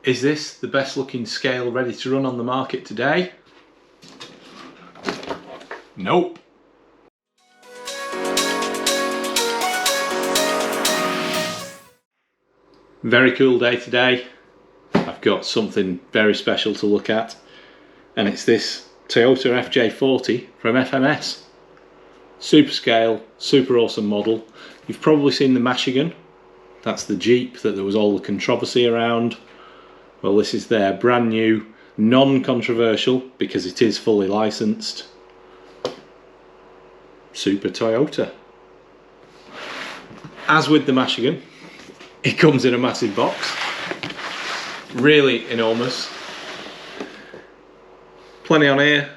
Is this the best looking scale ready to run on the market today? Nope. Very cool day today. I've got something very special to look at, and it's this Toyota FJ40 from FMS. Super scale, super awesome model. You've probably seen the Michigan. That's the Jeep that there was all the controversy around. Well, this is their brand new, non-controversial, because it is fully licensed, Super Toyota. As with the Michigan, it comes in a massive box. Really enormous. Plenty on here.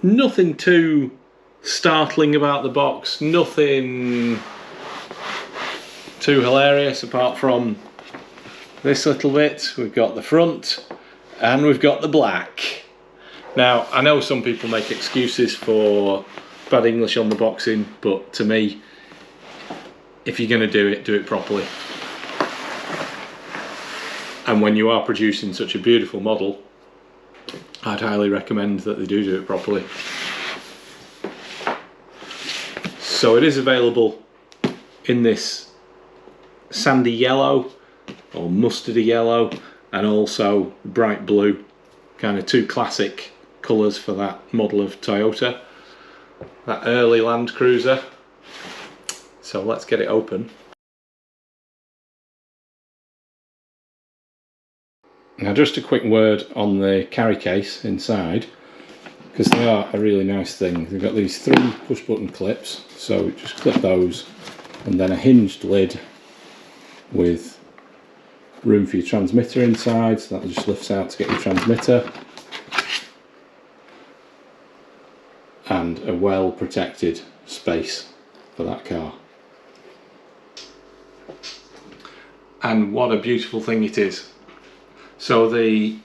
Nothing too startling about the box, nothing too hilarious apart from this little bit. We've got the front and we've got the black. Now, I know some people make excuses for bad English on the boxing, but to me, if you're going to do it properly. And when you are producing such a beautiful model, I'd highly recommend that they do it properly. So it is available in this sandy yellow or mustardy yellow, and also bright blue, kind of two classic colours for that model of Toyota, that early Land Cruiser. So let's get it open. Now, just a quick word on the carry case inside, because they are a really nice thing. They've got these 3 push button clips, so just clip those, and then a hinged lid with room for your transmitter inside, so that just lifts out to get your transmitter, and a well protected space for that car. And what a beautiful thing it is. So the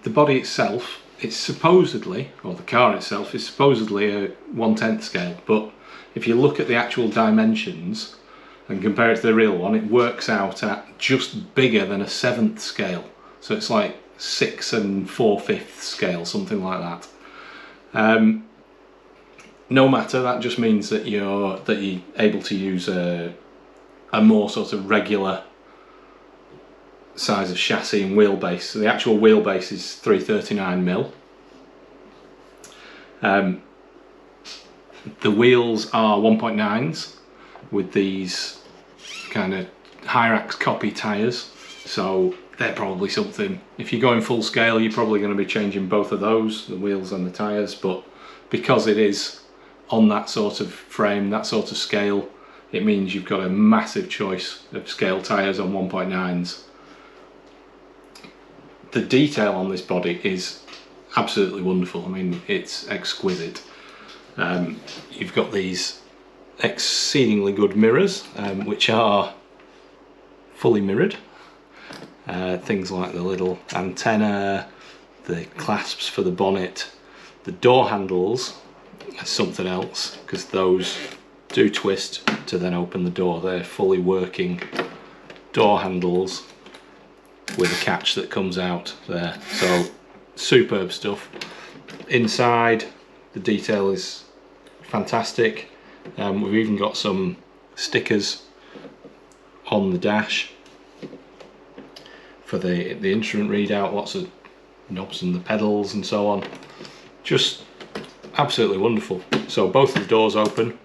body itself, it's supposedly, or the car itself is supposedly a 1/10 scale, but if you look at the actual dimensions and compare it to the real one, it works out at just bigger than a 7th scale. So it's like 6 4/5 scale, something like that. No matter, that just means that you're able to use a more sort of regular size of chassis and wheelbase. So the actual wheelbase is 339mm. The wheels are 1.9s with these kind of Hyrax copy tyres, so they're probably something, if you're going full scale, you're probably going to be changing both of those, the wheels and the tyres, but because it is on that sort of frame, that sort of scale, it means you've got a massive choice of scale tyres on 1.9s. The detail on this body is absolutely wonderful. I mean, it's exquisite. You've got these exceedingly good mirrors, which are fully mirrored. Things like the little antenna, the clasps for the bonnet, the door handles are something else, because those do twist to then open the door. They're fully working door handles with a catch that comes out there. So superb stuff. Inside, the detail is fantastic. We've even got some stickers on the dash for the instrument readout, lots of knobs and the pedals and so on. Just absolutely wonderful. So both of the doors open.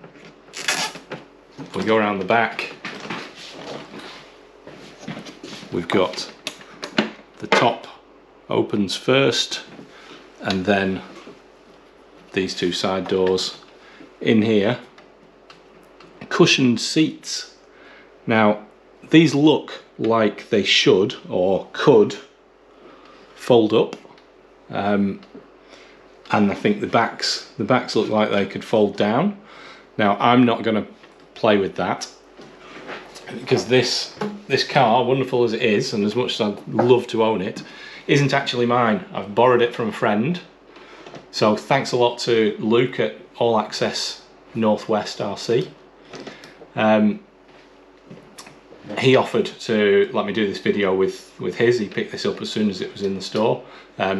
We go around the back. We've got the top opens first, and then these 2 side doors. In here, cushioned seats. Now, these look like they should or could fold up, and I think the backs look like they could fold down. Now, I'm not going to play with that, because this car, wonderful as it is, and as much as I'd love to own it, isn't actually mine. I've borrowed it from a friend. So thanks a lot to Luke at All Access Northwest RC. he offered to let me do this video with his. He picked this up as soon as it was in the store.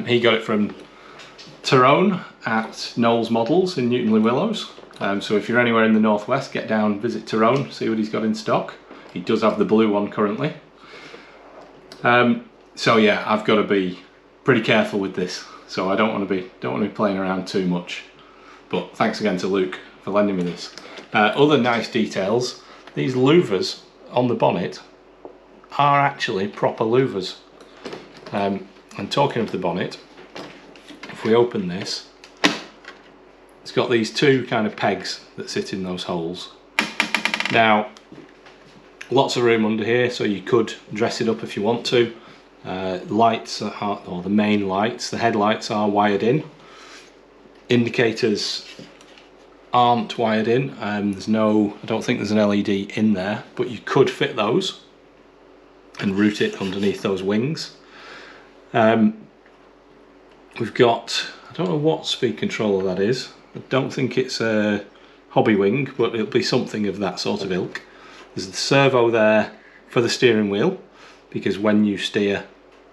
He got it from Tyrone at Knowles Models in Newton-le-Willows. So if you're anywhere in the northwest, get down, visit Tyrone, see what he's got in stock. He does have the blue one currently. So yeah, I've got to be pretty careful with this. So I don't want to be playing around too much. But thanks again to Luke for lending me this. Other nice details, these louvers on the bonnet are actually proper louvers. And talking of the bonnet, if we open this, it's got these two kind of pegs that sit in those holes. Now, lots of room under here, so you could dress it up if you want to. Lights are, or the main lights, the headlights are wired in. Indicators aren't wired in. There's no, I don't think there's an LED in there, but you could fit those and route it underneath those wings. We've got, I don't know what speed controller that is. I don't think it's a hobby wing, but it'll be something of that sort of ilk. There's the servo there for the steering wheel, because when you steer,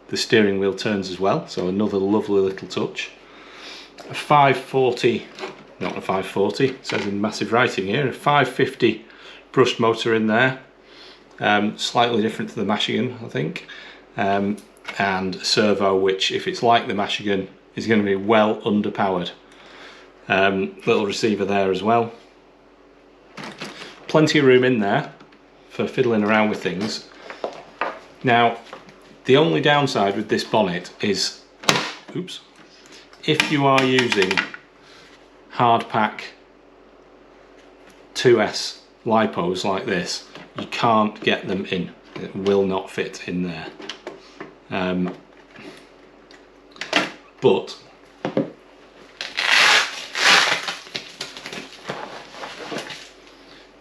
the steering wheel turns as well, so another lovely little touch. A 540, not a 540, it says in massive writing here, a 550 brushed motor in there, slightly different to the Michigan, I think, and a servo which, if it's like the Michigan, is going to be well underpowered. Little receiver there as well. Plenty of room in there for fiddling around with things. Now, the only downside with this bonnet is, oops, if you are using hard pack 2S lipos like this, you can't get them in. It will not fit in there. But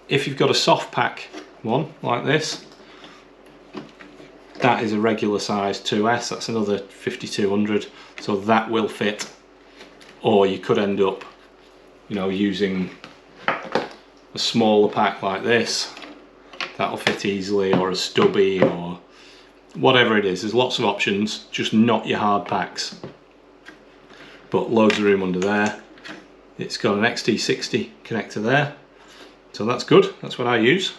if you've got a soft pack one like this, that is a regular size 2S, that's another 5200, so that will fit. Or you could end up, you know, using a smaller pack like this, that'll fit easily, or a stubby, or whatever it is. There's lots of options, just not your hard packs. But loads of room under there. It's got an XT60 connector there, so that's good, that's what I use.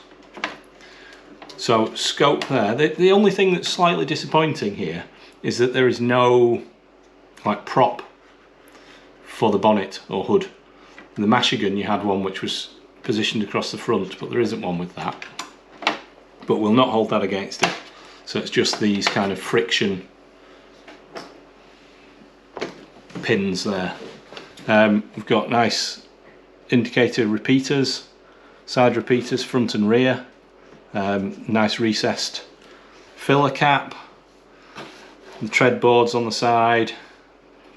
So scope there. The only thing that's slightly disappointing here is that there is no like prop for the bonnet or hood. In the Michigan you had one which was positioned across the front, but there isn't one with that. But we'll not hold that against it. So it's just these kind of friction pins there. We've got nice indicator repeaters, side repeaters, front and rear. Nice recessed filler cap, the tread boards on the side,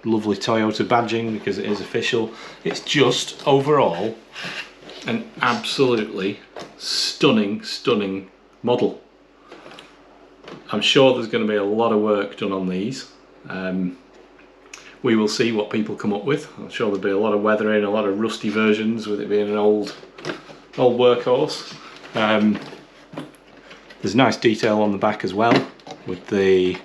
lovely Toyota badging because it is official. It's just overall an absolutely stunning model. I'm sure there's going to be a lot of work done on these. We will see what people come up with. I'm sure there'll be a lot of weathering, a lot of rusty versions with it being an old workhorse. There's nice detail on the back as well, with these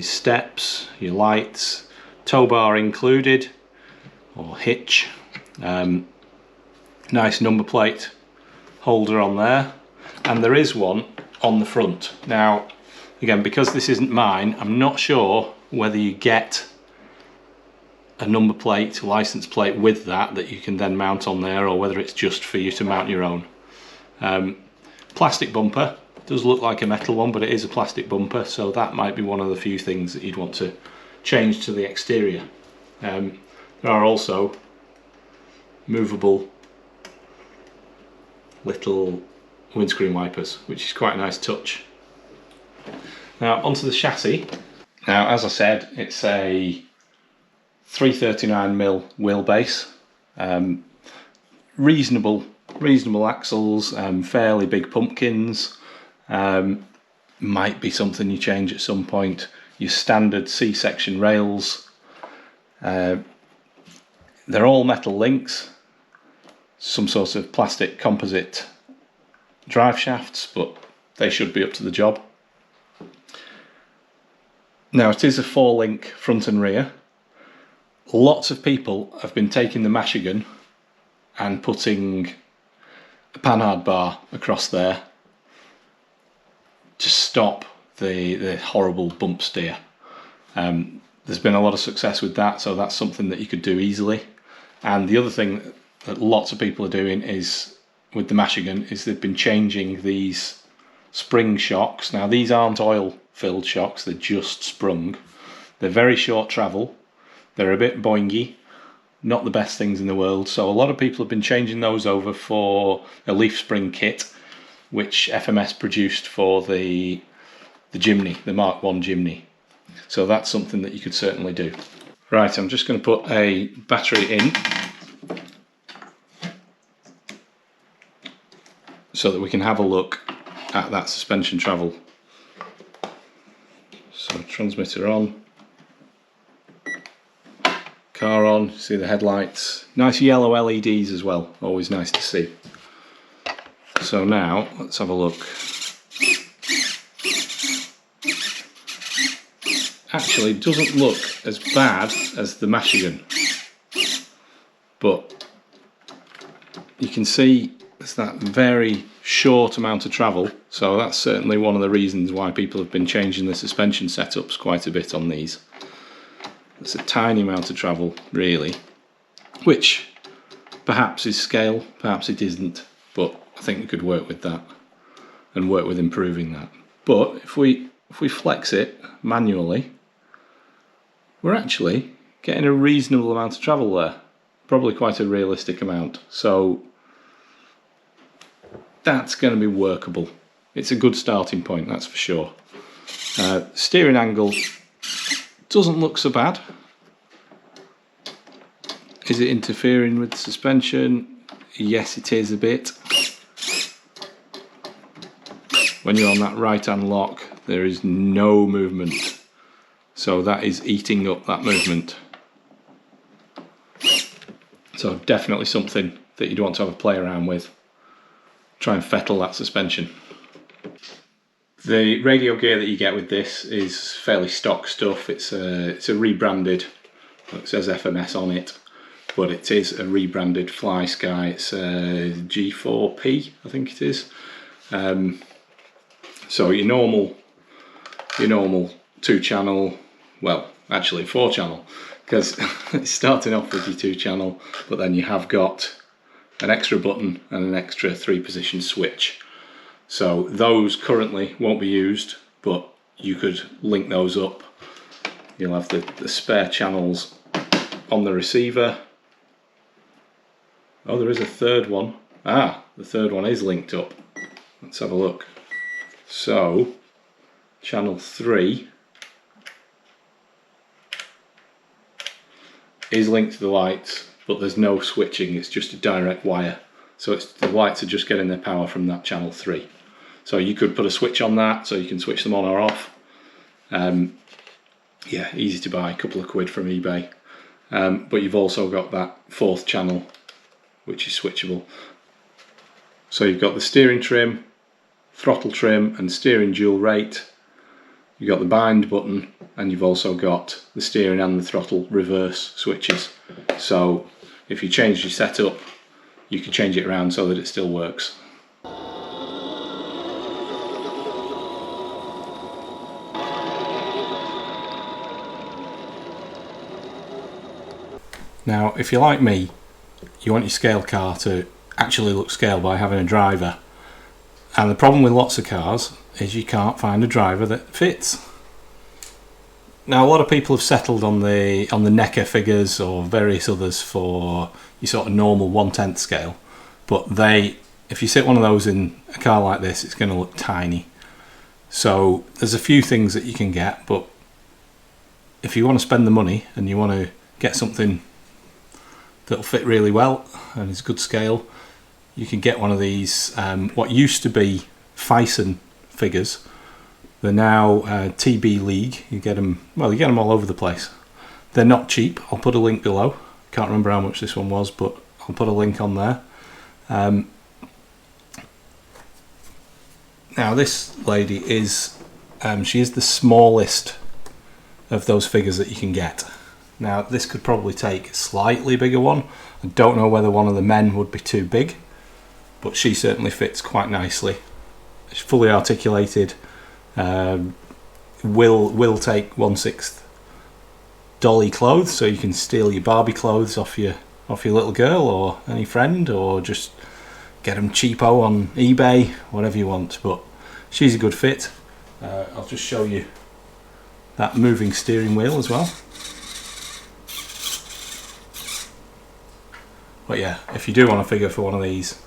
steps, your lights, tow bar included, or hitch. Nice number plate holder on there, and there is one on the front. Now, again, because this isn't mine, I'm not sure whether you get a number plate, license plate with that you can then mount on there, or whether it's just for you to mount your own. Plastic bumper, does look like a metal one, but it is a plastic bumper, so that might be one of the few things that you'd want to change to the exterior. There are also movable little windscreen wipers, which is quite a nice touch. Now onto the chassis. Now, as I said, it's a 339mm wheelbase, reasonable axles, fairly big pumpkins. Might be something you change at some point. Your standard C-section rails. They're all metal links, some sort of plastic composite drive shafts, but they should be up to the job. Now it is a 4-link front and rear. Lots of people have been taking the Mashigan and putting a panhard bar across there to stop the horrible bump steer. There's been a lot of success with that, so that's something that you could do easily. And the other thing that lots of people are doing is with the Mashigan is they've been changing these spring shocks. Now these aren't oil filled shocks, they're just sprung. They're very short travel, they're a bit boingy, not the best things in the world, so a lot of people have been changing those over for a leaf spring kit which FMS produced for the Jimny, the Mark 1 Jimny. So that's something that you could certainly do. Right, I'm just going to put a battery in so that we can have a look at that suspension travel. So transmitter on, car on, see the headlights, nice yellow LEDs as well, always nice to see. So now let's have a look. Actually it doesn't look as bad as the Mashigan, but you can see it's that very short amount of travel, so that's certainly one of the reasons why people have been changing the suspension setups quite a bit on these. It's a tiny amount of travel really, which perhaps is scale, perhaps it isn't, but I think we could work with that and work with improving that. But if we flex it manually, we're actually getting a reasonable amount of travel there, probably quite a realistic amount, so that's going to be workable. It's a good starting point, that's for sure. Steering angle doesn't look so bad. Is it interfering with the suspension? Yes, it is a bit. When you're on that right hand lock, there is no movement, so that is eating up that movement. So definitely something that you'd want to have a play around with. Try and fettle that suspension. The radio gear that you get with this is fairly stock stuff. It's a rebranded, it says FMS on it, but it is a rebranded Fly Sky. It's a G4P, I think it is. So your normal 2-channel, well actually 4-channel, because it's starting off with your 2-channel, but then you have got an extra button and an extra 3-position switch. So those currently won't be used, but you could link those up. You'll have the spare channels on the receiver. Oh, there is a third one. Ah, the third one is linked up. Let's have a look. So channel 3 is linked to the lights, but there's no switching, it's just a direct wire. So the lights are just getting their power from that channel 3. So you could put a switch on that, so you can switch them on or off. Yeah, easy to buy, a couple of quid from eBay. But you've also got that 4th channel, which is switchable. So you've got the steering trim, throttle trim and steering dual rate. You've got the bind button, and you've also got the steering and the throttle reverse switches. So if you change your setup, you can change it around so that it still works. Now, if you're like me, you want your scale car to actually look scale by having a driver. And the problem with lots of cars is you can't find a driver that fits. Now, a lot of people have settled on the Necker figures or various others for your sort of normal 1/10 scale, but if you sit one of those in a car like this, it's going to look tiny. So there's a few things that you can get, but if you want to spend the money and you want to get something that'll fit really well and is good scale, you can get one of these what used to be Fison figures. They're now TB League. You get them, well, you get them all over the place. They're not cheap. I'll put a link below. Can't remember how much this one was, but I'll put a link on there. Now this lady is, she is the smallest of those figures that you can get. Now this could probably take a slightly bigger one. I don't know whether one of the men would be too big, but she certainly fits quite nicely. She's fully articulated, will take 1/6 dolly clothes, so you can steal your Barbie clothes off your little girl or any friend, or just get them cheapo on eBay, whatever you want. But she's a good fit. I'll just show you that moving steering wheel as well. But yeah, if you do want a figure for one of these,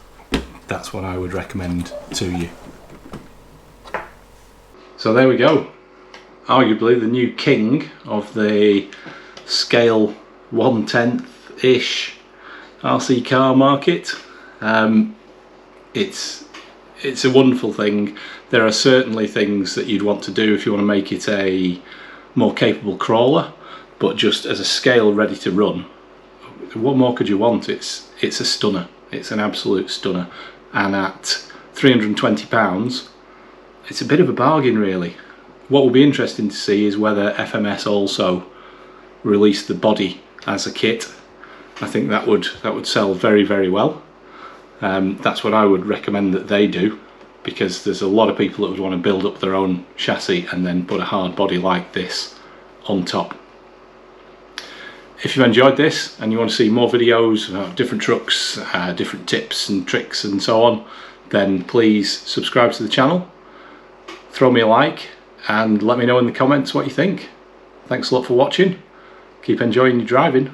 that's what I would recommend to you. So there we go. Arguably the new king of the scale 1/10-ish RC car market. It's a wonderful thing. There are certainly things that you'd want to do if you want to make it a more capable crawler, but just as a scale ready to run, what more could you want? It's a stunner. It's an absolute stunner, and at £320 it's a bit of a bargain really. What will be interesting to see is whether FMS also release the body as a kit. I think that would sell very, very well. That's what I would recommend that they do, because there's a lot of people that would want to build up their own chassis and then put a hard body like this on top. If you've enjoyed this and you want to see more videos about different trucks, different tips and tricks and so on, then please subscribe to the channel, throw me a like, and let me know in the comments what you think. Thanks a lot for watching. Keep enjoying your driving.